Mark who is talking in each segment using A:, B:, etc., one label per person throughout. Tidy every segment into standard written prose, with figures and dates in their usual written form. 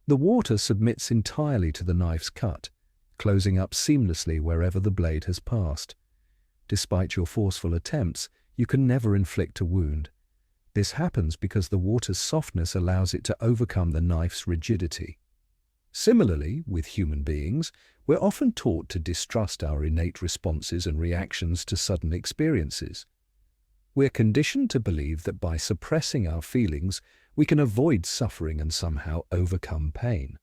A: The water submits entirely to the knife's cut, closing up seamlessly wherever the blade has passed. Despite your forceful attempts, you can never inflict a wound. This happens because the water's softness allows it to overcome the knife's rigidity. Similarly, with human beings, we're often taught to distrust our innate responses and reactions to sudden experiences. We're conditioned to believe that by suppressing our feelings, we can avoid suffering and somehow overcome pain.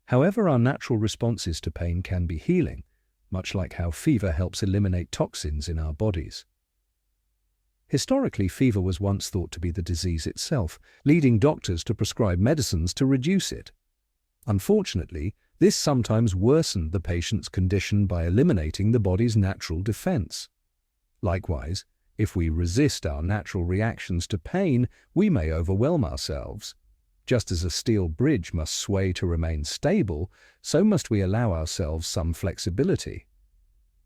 A: However, our natural responses to pain can be healing, much like how fever helps eliminate toxins in our bodies. Historically, fever was once thought to be the disease itself, leading doctors to prescribe medicines to reduce it. Unfortunately, this sometimes worsened the patient's condition by eliminating the body's natural defense. Likewise, if we resist our natural reactions to pain, we may overwhelm ourselves. Just as a steel bridge must sway to remain stable, so must we allow ourselves some flexibility.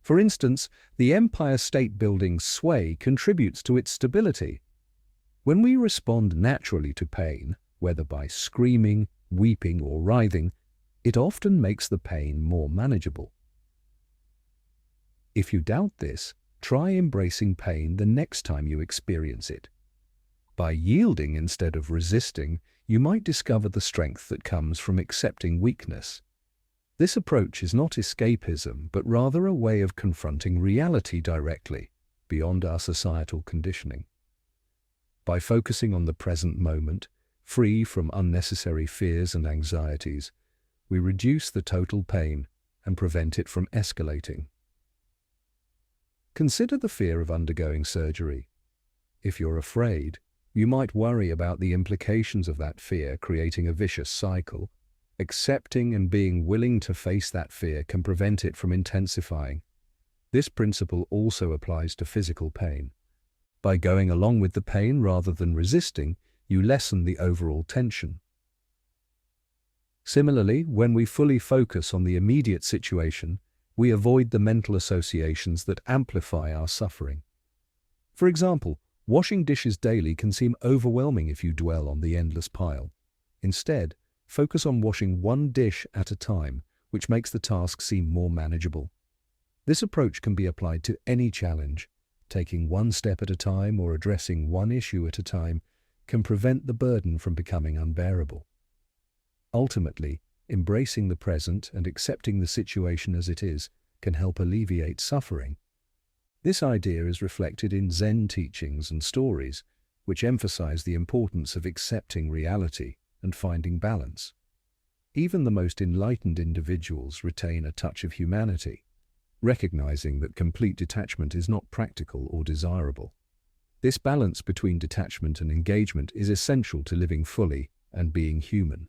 A: For instance, the Empire State Building's sway contributes to its stability. When we respond naturally to pain, whether by screaming, weeping, or writhing, it often makes the pain more manageable. If you doubt this, try embracing pain the next time you experience it. By yielding instead of resisting, you might discover the strength that comes from accepting weakness. This approach is not escapism, but rather a way of confronting reality directly, beyond our societal conditioning. By focusing on the present moment, free from unnecessary fears and anxieties, we reduce the total pain and prevent it from escalating. Consider the fear of undergoing surgery. If you're afraid, you might worry about the implications of that fear creating a vicious cycle. Accepting and being willing to face that fear can prevent it from intensifying. This principle also applies to physical pain. By going along with the pain rather than resisting, you lessen the overall tension. Similarly, when we fully focus on the immediate situation, we avoid the mental associations that amplify our suffering. For example, washing dishes daily can seem overwhelming if you dwell on the endless pile. Instead, focus on washing one dish at a time, which makes the task seem more manageable. This approach can be applied to any challenge. Taking one step at a time or addressing one issue at a time can prevent the burden from becoming unbearable. Ultimately, embracing the present and accepting the situation as it is can help alleviate suffering. This idea is reflected in Zen teachings and stories, which emphasize the importance of accepting reality and finding balance. Even the most enlightened individuals retain a touch of humanity, recognizing that complete detachment is not practical or desirable. This balance between detachment and engagement is essential to living fully and being human.